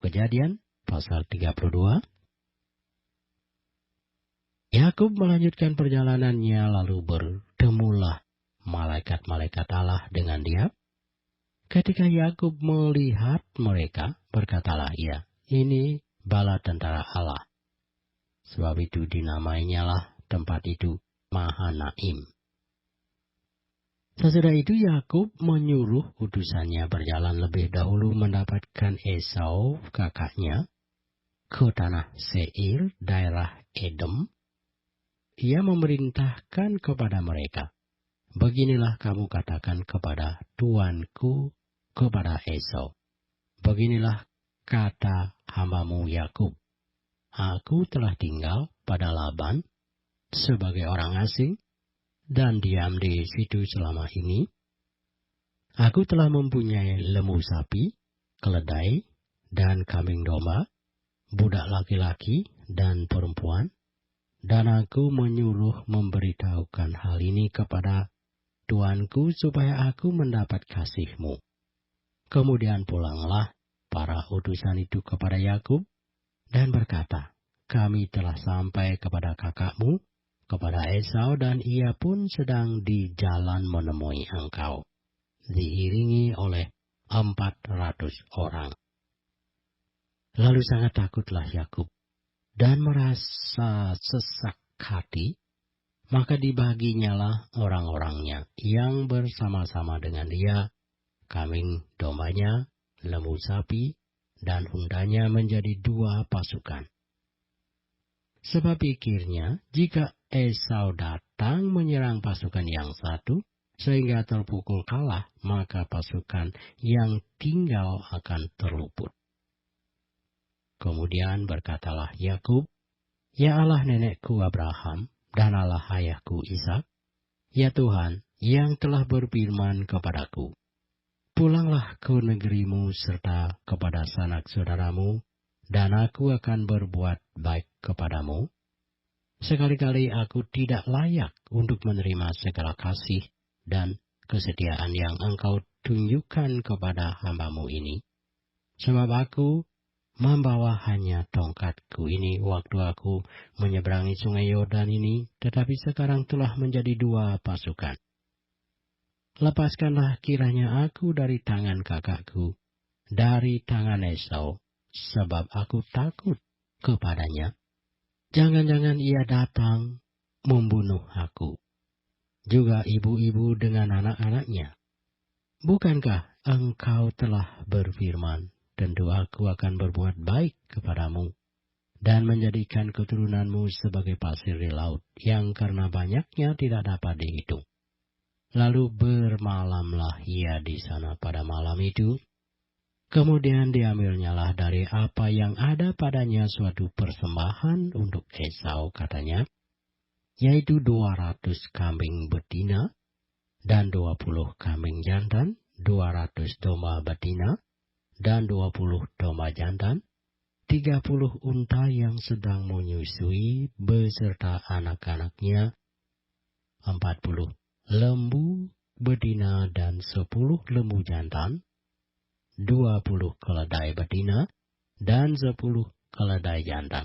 Kejadian pasal 32. Yakub melanjutkan perjalanannya, lalu bertemulah malaikat-malaikat Allah dengan dia. Ketika Yakub melihat mereka, berkatalah ia, "Ini bala tentara Allah." Sebab itu dinamainya lah tempat itu Mahanaim. Sesudah itu Yakub menyuruh utusannya berjalan lebih dahulu mendapatkan Esau kakaknya ke tanah Seir, daerah Edom. Ia memerintahkan kepada mereka, "Beginilah kamu katakan kepada tuanku, kepada Esau. Beginilah kata hambamu Yakub. Aku telah tinggal pada Laban sebagai orang asing dan diam di situ selama ini. Aku telah mempunyai lembu sapi, keledai, dan kambing domba, budak laki-laki dan perempuan, dan aku menyuruh memberitahukan hal ini kepada tuanku supaya aku mendapat kasihmu." Kemudian pulanglah para utusan itu kepada Yakub dan berkata, "Kami telah sampai kepada kakakmu, kepada Esau, dan ia pun sedang di jalan menemui engkau, diiringi oleh 400 orang. Lalu sangat takutlah Yakub dan merasa sesak hati, maka dibaginyalah orang-orangnya yang bersama-sama dengan dia, kambing dombanya, lembu sapi, dan undanya menjadi 2 pasukan. Sebab pikirnya, jika Esau datang menyerang pasukan yang satu, sehingga terpukul kalah, maka pasukan yang tinggal akan terluput. Kemudian berkatalah Yakub, "Ya Allah nenekku Abraham, dan Allah ayahku Ishak, ya Tuhan yang telah berfirman kepadaku, pulanglah ke negerimu serta kepada sanak saudaramu, dan aku akan berbuat baik kepadamu. Sekali-kali aku tidak layak untuk menerima segala kasih dan kesetiaan yang engkau tunjukkan kepada hambamu ini. Sebab aku membawa hanya tongkatku ini waktu aku menyeberangi sungai Yordan ini, tetapi sekarang telah menjadi 2 pasukan. Lepaskanlah kiranya aku dari tangan kakakku, dari tangan Esau, sebab aku takut kepadanya. Jangan-jangan ia datang membunuh aku, juga ibu-ibu dengan anak-anaknya. Bukankah engkau telah berfirman, tentu aku akan berbuat baik kepadamu, dan menjadikan keturunanmu sebagai pasir di laut, yang karena banyaknya tidak dapat dihitung." Lalu bermalamlah ia di sana pada malam itu. Kemudian diambilnyalah dari apa yang ada padanya suatu persembahan untuk Esau, katanya, yaitu 200 kambing betina dan 20 kambing jantan, 200 domba betina dan 20 domba jantan, 30 unta yang sedang menyusui beserta anak-anaknya, 40 lembu betina dan 10 lembu jantan, 20 keledai betina, dan 10 keledai jantan.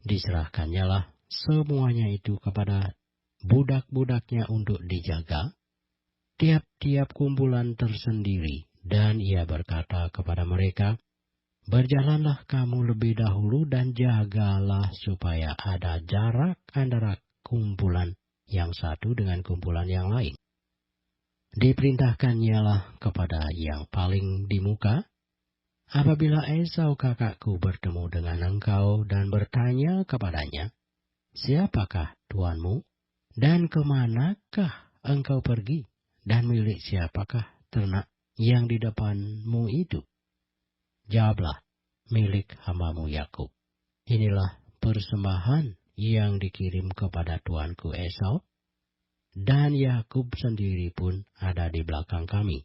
Diserahkannyalah semuanya itu kepada budak-budaknya untuk dijaga, tiap-tiap kumpulan tersendiri, dan ia berkata kepada mereka, "Berjalanlah kamu lebih dahulu dan jagalah supaya ada jarak antara kumpulan yang satu dengan kumpulan yang lain." Diperintahkannyalah kepada yang paling di muka, "Apabila Esau kakakku bertemu dengan engkau dan bertanya kepadanya, 'Siapakah tuanmu? Dan kemanakah engkau pergi? Dan milik siapakah ternak yang di depanmu itu?' Jawablah, 'Milik hambamu Yakub. Inilah persembahan yang dikirim kepada tuanku Esau, dan Yakub sendiri pun ada di belakang kami.'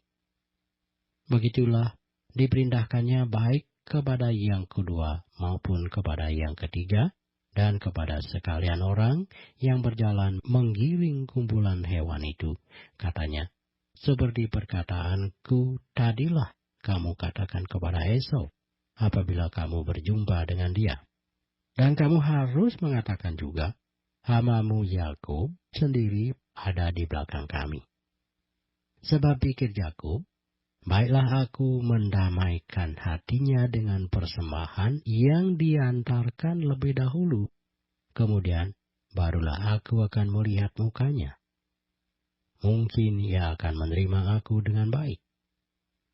Begitulah diperintahkannya baik kepada yang kedua maupun kepada yang ketiga, dan kepada sekalian orang yang berjalan menggiring kumpulan hewan itu. Katanya, 'Seperti perkataanku tadilah kamu katakan kepada Esau, apabila kamu berjumpa dengan dia. Dan kamu harus mengatakan juga, hamamu Yakub sendiri ada di belakang kami. Sebab pikir Yakub, baiklah aku mendamaikan hatinya dengan persembahan yang diantarkan lebih dahulu. Kemudian barulah aku akan melihat mukanya. Mungkin ia akan menerima aku dengan baik.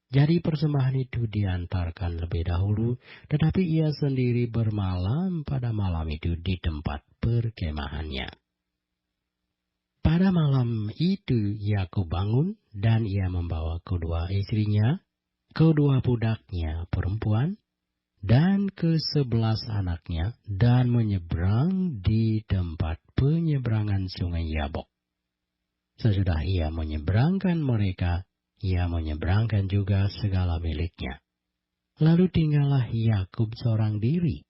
Jadi persembahan itu diantarkan lebih dahulu, tetapi ia sendiri bermalam pada malam itu di tempat perkemahannya. Pada malam itu Yakub bangun dan ia membawa kedua istrinya, kedua budaknya perempuan, dan ke-11 anaknya, dan menyeberang di tempat penyeberangan sungai Yabok. Sesudah ia menyeberangkan mereka, ia menyeberangkan juga segala miliknya. Lalu tinggallah Yakub seorang diri,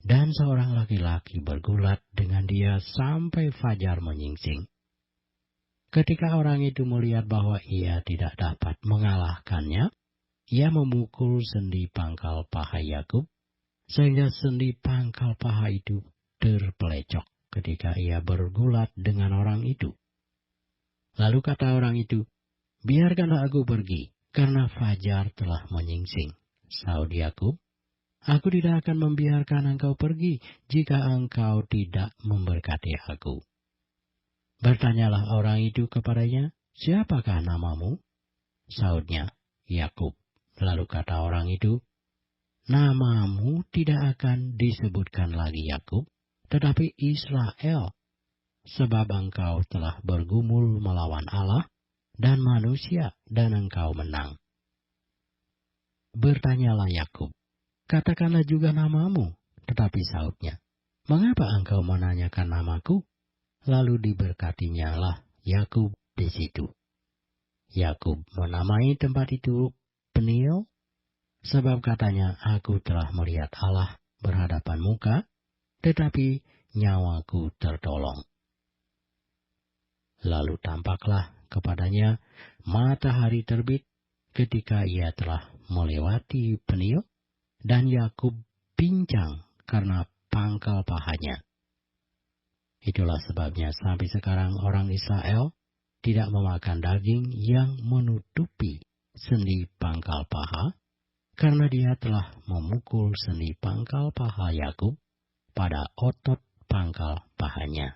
dan seorang laki-laki bergulat dengan dia sampai fajar menyingsing. Ketika orang itu melihat bahwa ia tidak dapat mengalahkannya, ia memukul sendi pangkal paha Yakub, sehingga sendi pangkal paha itu terpelecok ketika ia bergulat dengan orang itu. Lalu kata orang itu, biarkanlah aku pergi, karena fajar telah menyingsing. Saud Yakub, aku tidak akan membiarkan engkau pergi, jika engkau tidak memberkati aku. Bertanyalah orang itu kepadanya, siapakah namamu? Saudnya, Yakub. Lalu kata orang itu, namamu tidak akan disebutkan lagi Yakub, tetapi Israel, sebab engkau telah bergumul melawan Allah dan manusia, dan engkau menang. Bertanyalah Yakub, katakanlah juga namamu. Tetapi saudnya, mengapa engkau menanyakan namaku? Lalu diberkatinya lah Yakub di situ. Yakub menamai tempat itu Peniel, sebab katanya, aku telah melihat Allah berhadapan muka, tetapi nyawaku tertolong. Lalu tampaklah kepadanya matahari terbit ketika ia telah melewati Peniel, dan Yakub pincang karena pangkal pahanya. Itulah sebabnya sampai sekarang orang Israel tidak memakan daging yang menutupi sendi pangkal paha, karena dia telah memukul sendi pangkal paha Yakub pada otot pangkal pahanya.